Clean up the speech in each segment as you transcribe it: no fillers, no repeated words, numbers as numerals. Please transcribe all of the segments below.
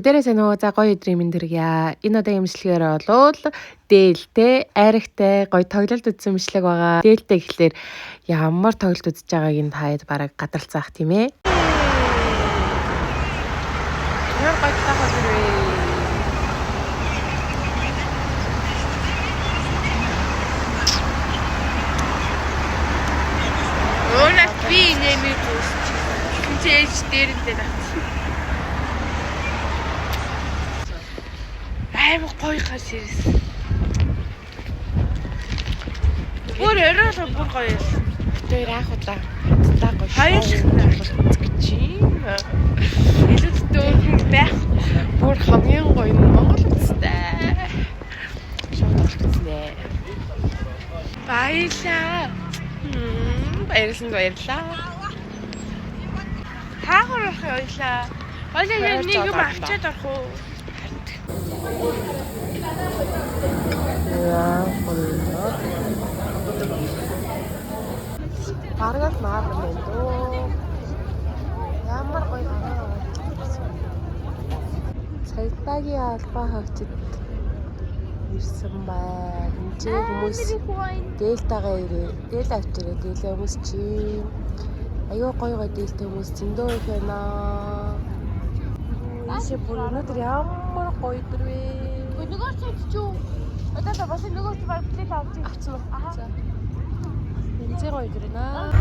Бүгдээрээ сайн уу? За гоё өдрийн мэнд хүргье. Энэ удаагийн имжлэгээр болвол дээлтэй, айрагтай, гоё тоглолт үзсэн имжлэг байгаа. Дээлтэй гэхлээр ямар тоглолт үзэж байгааг нь таад бараг гадарцаах тийм ээ. Ямар гоё тахад вэ? Өөрөөр би нэмээд үзчих. Тэнцээж дээрэнтэй нат. Аймаг гоё гаш ирсэн. Бүр өрөөл бүр гоё юм. Тэр анх удаа хамтдаа гоё Хоёулаа гэж юм. илүү дөөрхөн байх. Бүр хамгийн гоё нь Монгол үстэй. Шоуд үзлээ. Баялаа. Баярлалаа. Хаагур орох ойлаа. Ойлаа нэг юм авчиад орох уу? Яа, болоо. Паргал маарна дөө. Ямар гоё аа. Цагдаагийн албаа хаагчид ирсэн байна. Энд хүмүүс дээлтагаа ирээ. Дээл авчираа дээлээ хүмүүс чи. Аюу гоё дээлтэй хүмүүс зөндөө их байна. Ийшээ бүр өнөөдөр ямар гоё өдөр вэ? Нөгөө цайд ч юу? Одоо бас нөгөө ч баг плейт авчихсан уу? За. Энд гоё өдөр байна.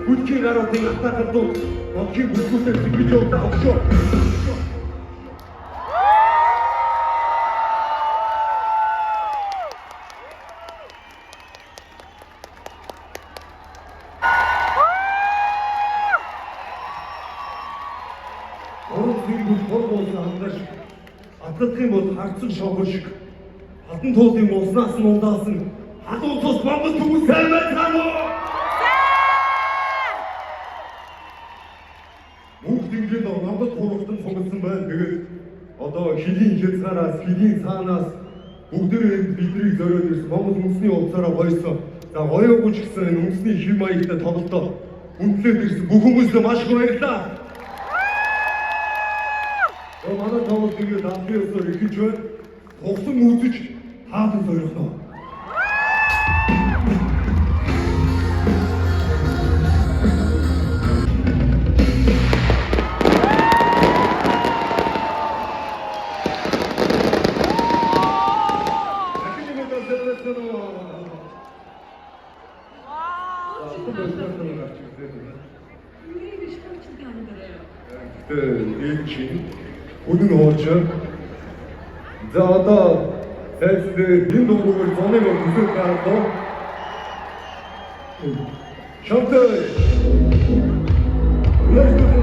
Хүчийг гаруудын атаахад дуу очиг бүсгүйтэй зэгж яваа өгшөө. Атгахын бол харцсан шогор шиг хатан туулын уснаас нь ундаасан халуун цус Монгол хүмүүс сайн байна уу? Бүгд ингээд намд хургалтан сугалсан байна. Тэгээд одоо хилийн хязгаараас хилийн цаанаас бүгдээрээ бидний зориод ирсэн Монгол үндэсний улсаараа гоёсон. За гоёгүй ч гэсэн энэ үндэсний хэв маягтай тоглолтоо үнэлээд ирсэн бүх хүмүүстээ маш их баярлалаа. Манай тоглолт ингээд амтны өсөөр эхэлж байна. Хугсан үзэж хаалт зориулно. Үнэн хоолж. За одоо зайлсхий энэ дуурайгаар зоныг өсгөх гаргав. Шамтай. Let's go to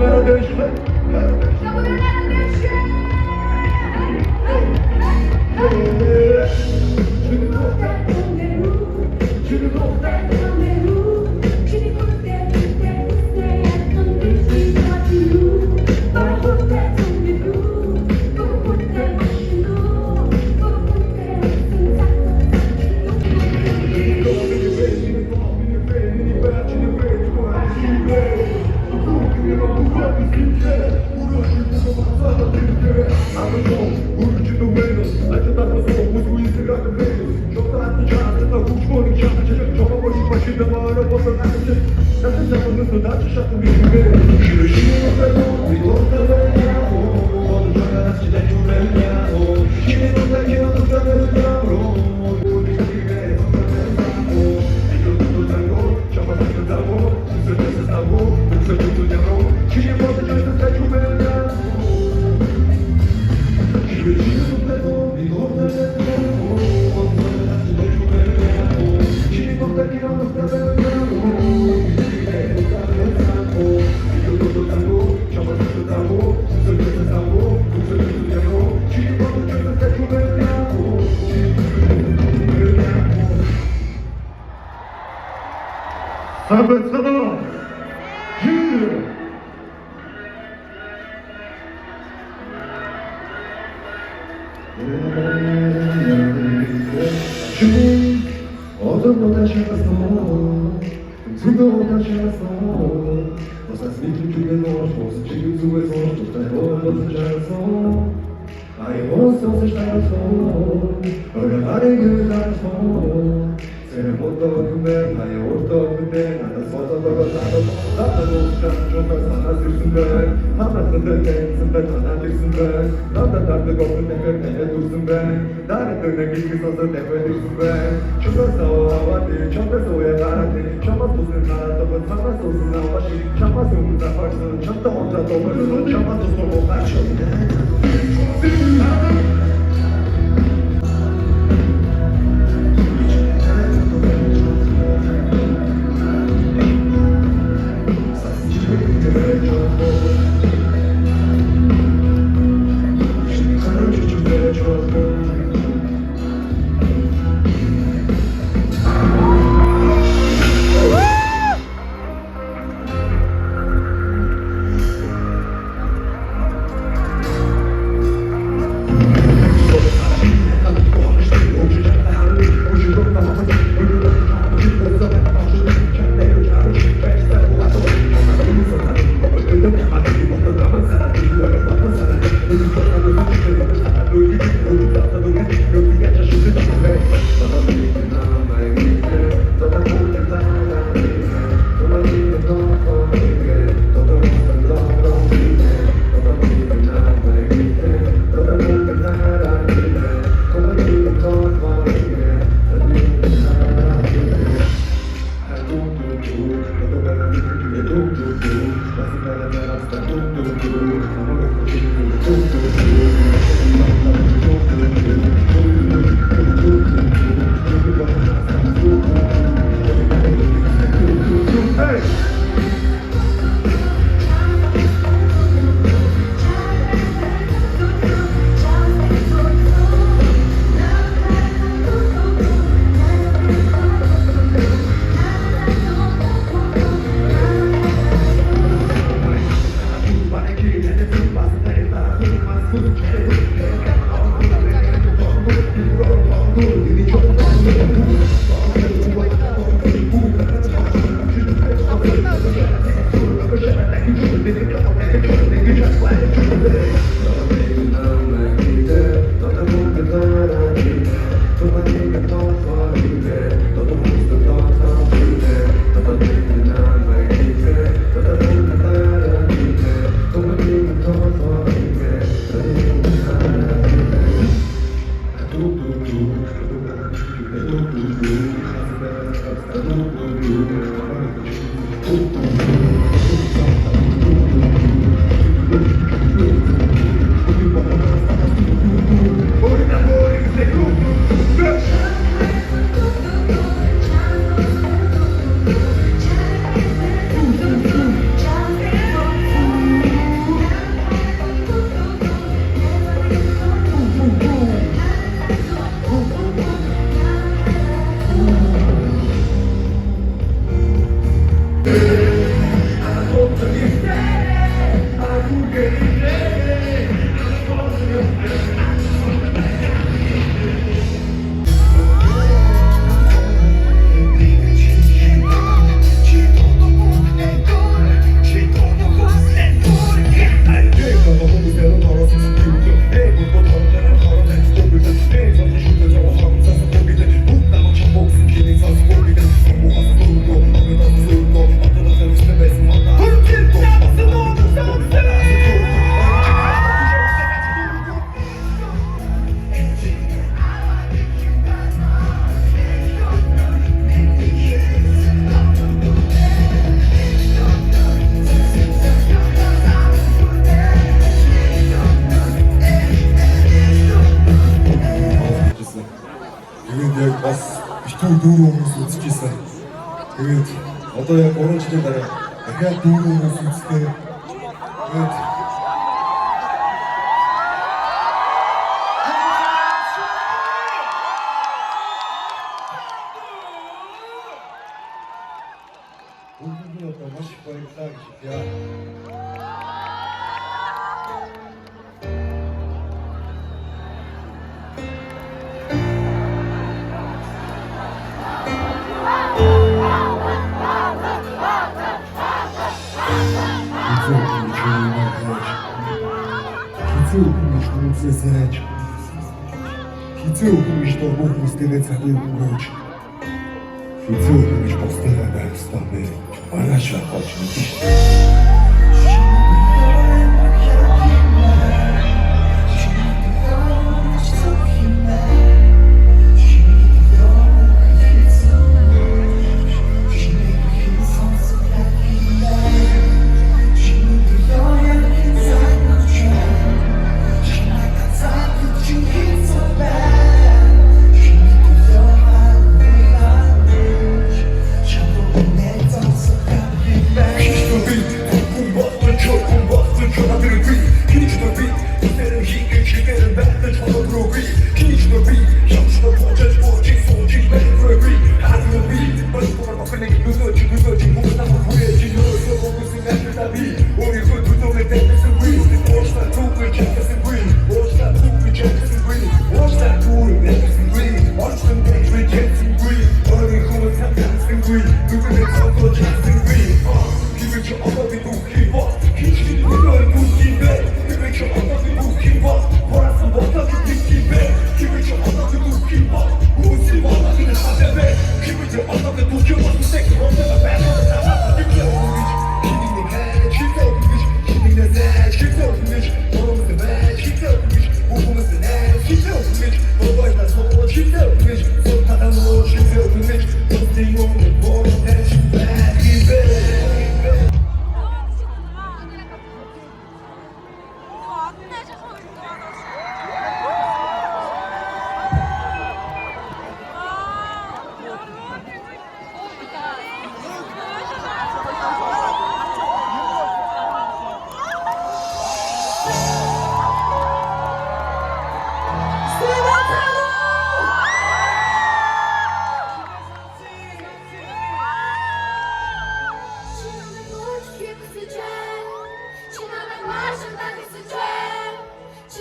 Thank you. дүүрэн хүмүүс үзэж ирсэн. Тэгээд одоо яг 3 жилийн дараа дахиад дүүрэн хүмүүс үздэг. Тэгээд бүгд одоо маш их баярлалаа гэж хэлье. Хизээ хүмүүс дургүй хүмүүстэйгээ цагийг өнгөрөөж хизээ хүмүүс босдогоо байх ёстой бэ. Маргааш авах юм биш.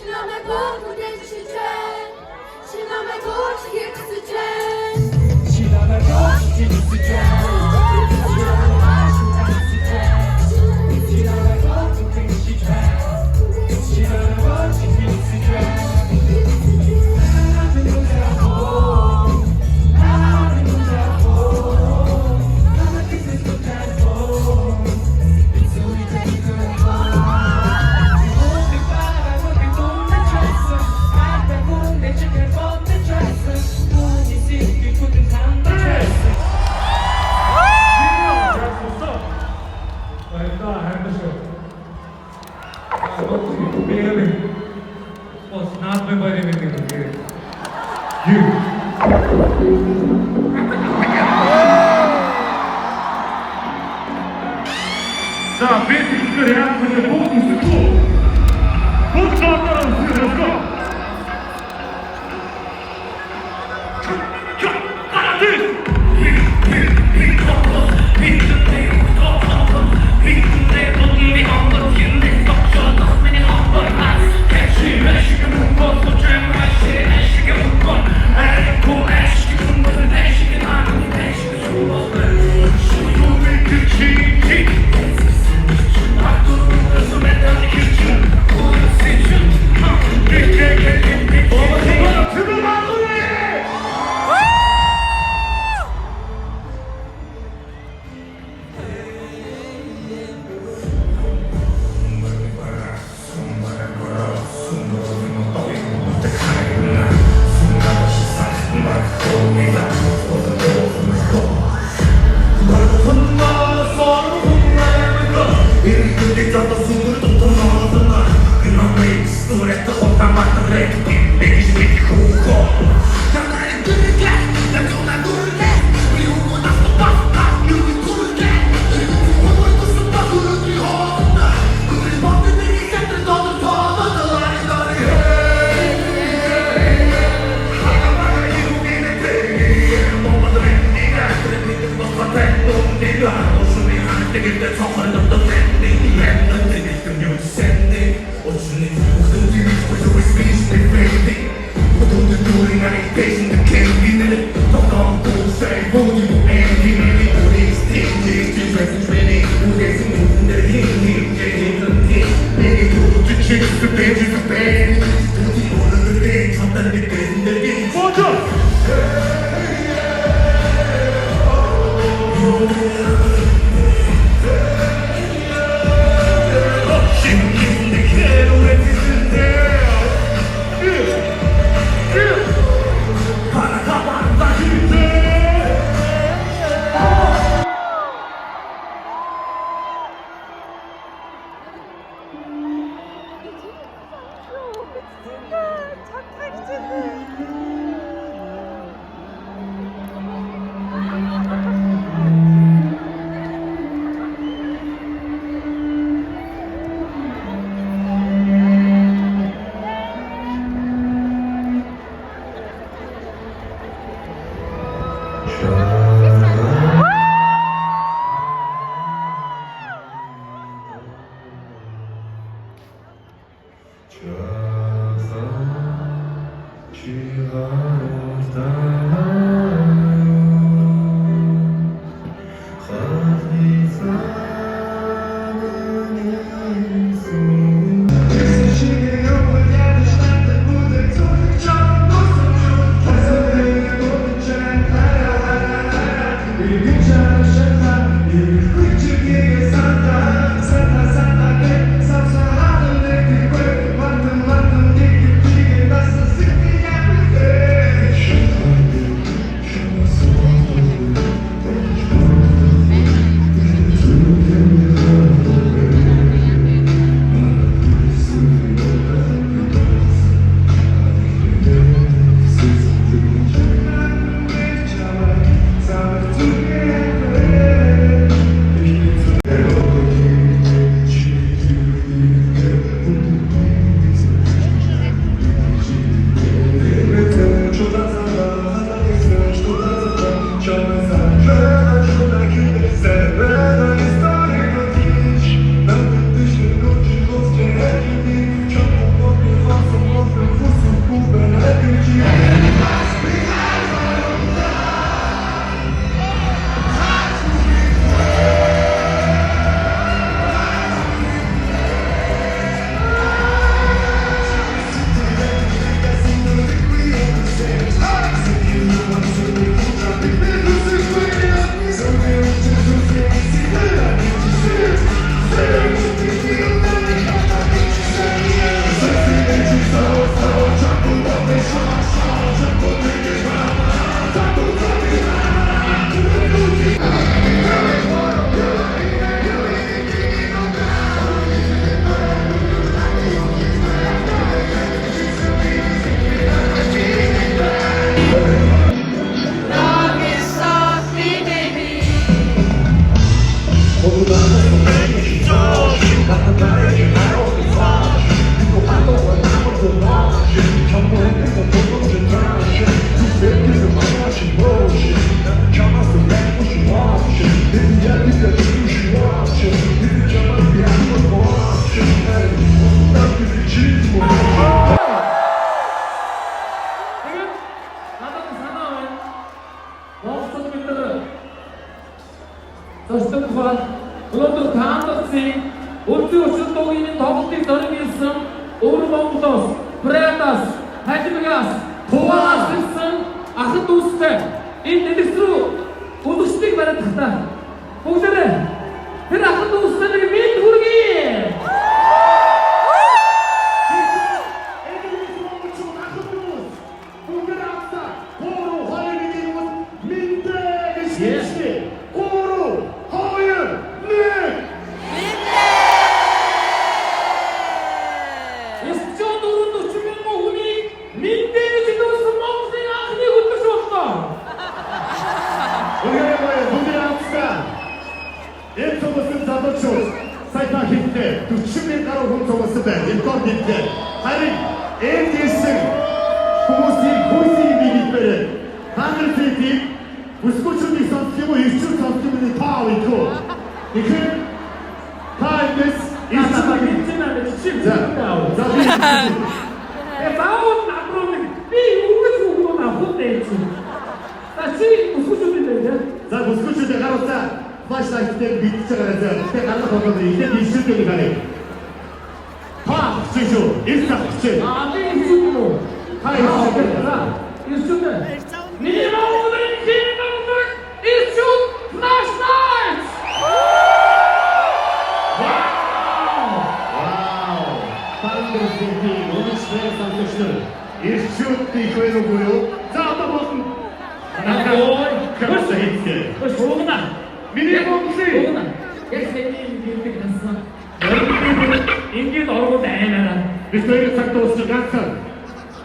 신남의 봄 대주시제 신남의 도시기 크스제 신남의 도시기 크스제 자, 베이스 레아프의 모든 스포 모두 따라오세요. Let's go. Yeah. Тэгээд надад санаа байна. Монголд бид нар зочдод тухайн өнөөдөр таамагцын үлзий өчрөн дуугийн тоглолтыг зориулсан өвөр Монголоос, Брэдас, Хажимгаас, Туваас ирсэн ахын дүүстэй энэ дэлгэц рүү үлдсэнийг бариад тахтаа. Бүгдээрээ тэр ахын дүүстэй нэг мэд хүргэе. Сайтаа хийхдээ 40,000 гаруй хүн цугсан байна. Рекорд хийхдээ. Харин энэ дэсэн хүмүүсийн бигээрээ ханар зэдийг бүсгүүчүүдийг сонсох юм уу, ирчүүд сонсох юм уу таа үйгөө. Тэгэхээр тайдс Ирчүүд чим заавал напротив би үгүйс өгнө авахгүй. Тачи бүсгүүчүүдээ за бүсгүүчүүдээ гаруусаа флашлайтыг бичиж байгаа. Тэгэхээр гарах болоод ихэд ирчүүдээ гарыг. Таа чижүү ирсэх. би ирчүүд юм уу? Ирчүүд. Минимум хинэмэг ирчүүд флашлайт. Ирчүүд ихвэн үгүй. За одоо болно. Кэрс хийцгээ. Шуугна. Миний Монголын Яг сэний гэдэг хасан. Ингээд оргууд аймаараа. бид хоёр цаг дуусах ганцхан.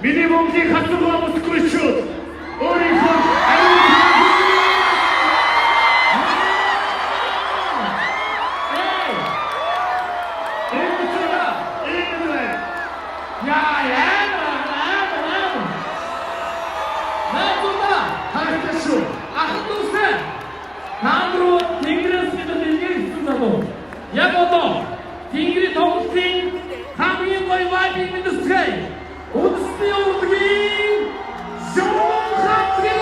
Миний Монголын хацгаа бүсгүүчүүд өөрийнхөө Яг одоо Тэнгэрийн тоглолтын хамгийн гоё вайбыг мэдэрчээ. Үндэсний урлагийн шоухатгийн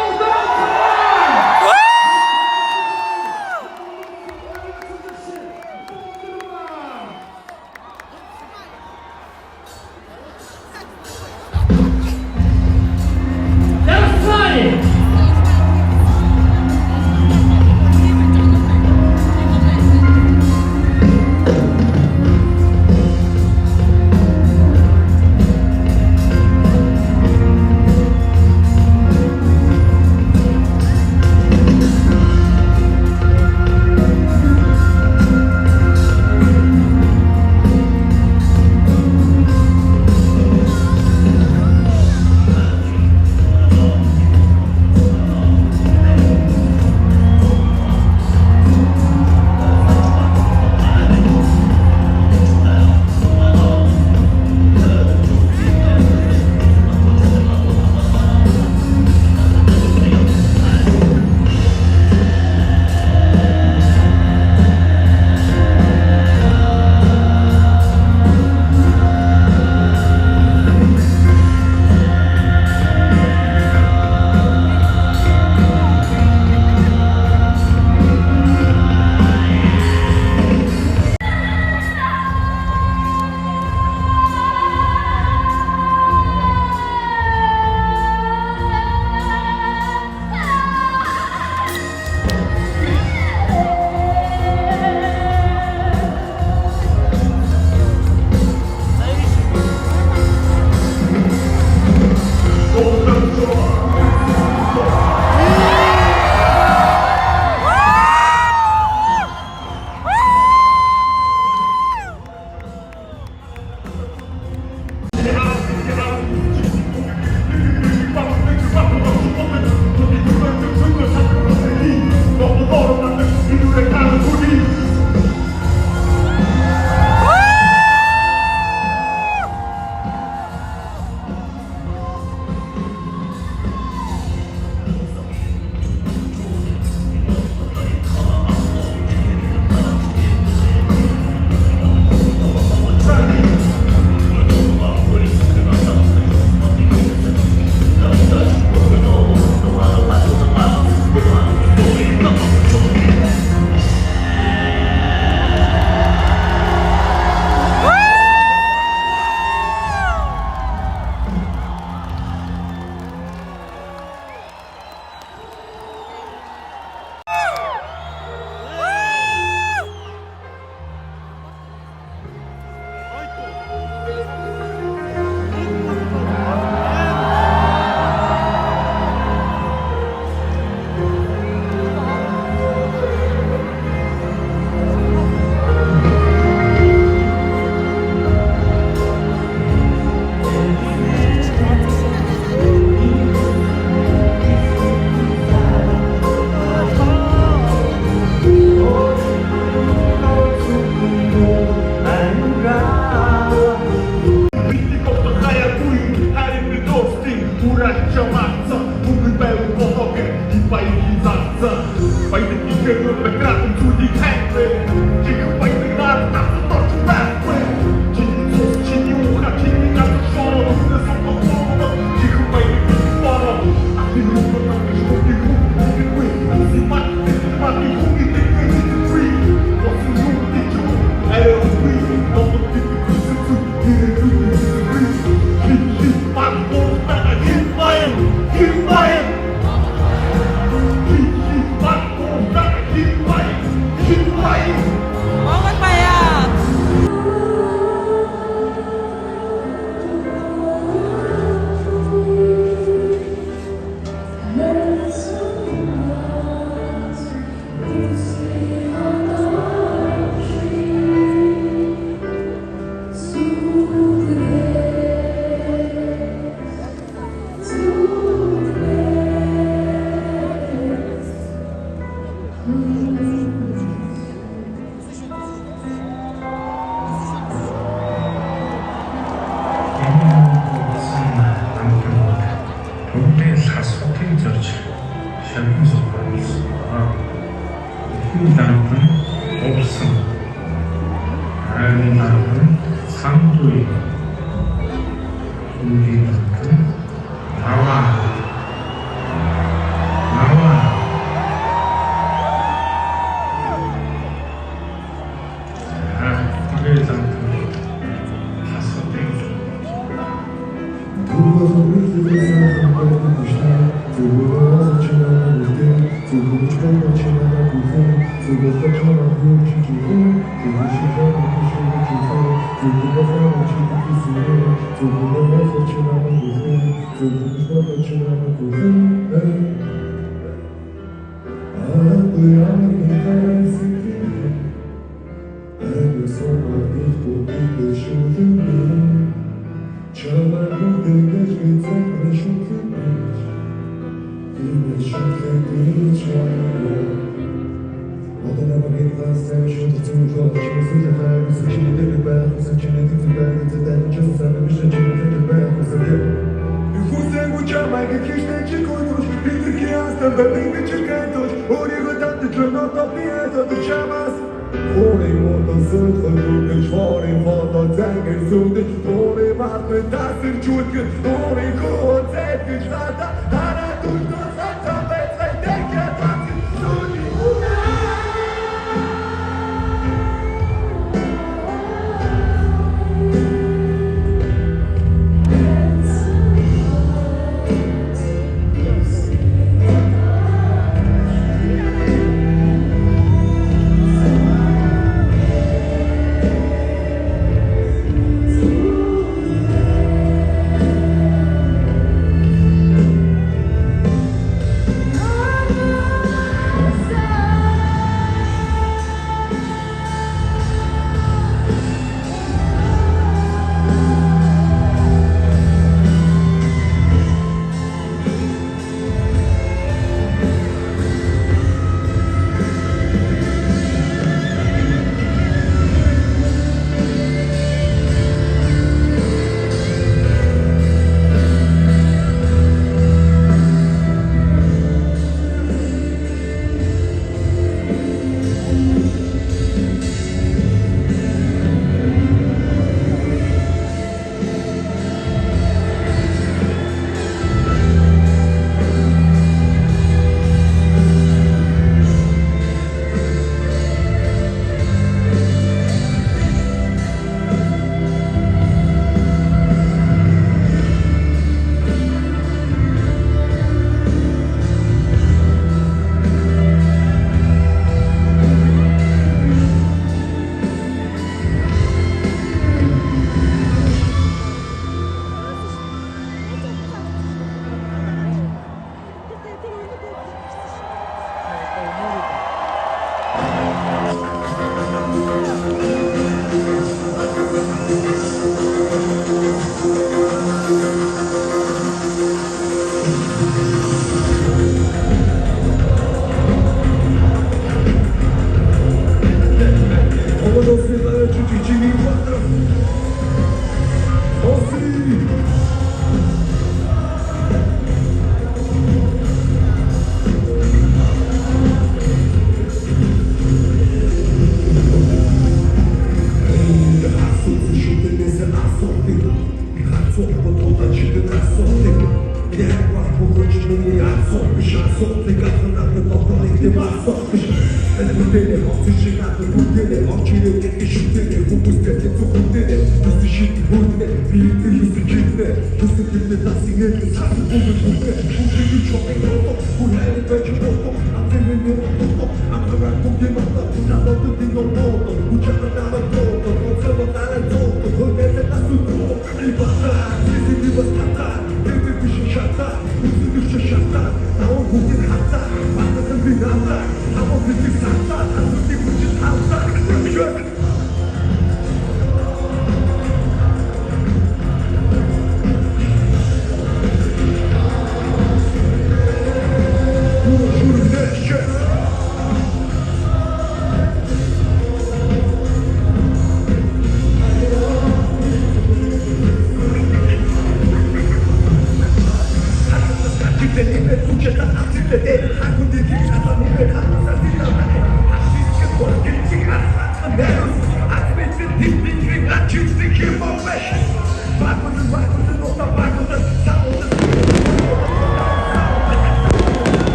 шагнал суулгасан. Ихний дарга уурсан. Харин дарга сандуй. Үгийн дарга аваа.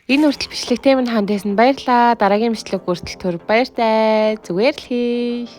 Энэ хүртэл бичлэгтэй минь хандсан баярлалаа. Дараагийн бичлэг хүртэл түр баяртай. Зүгээр л хий.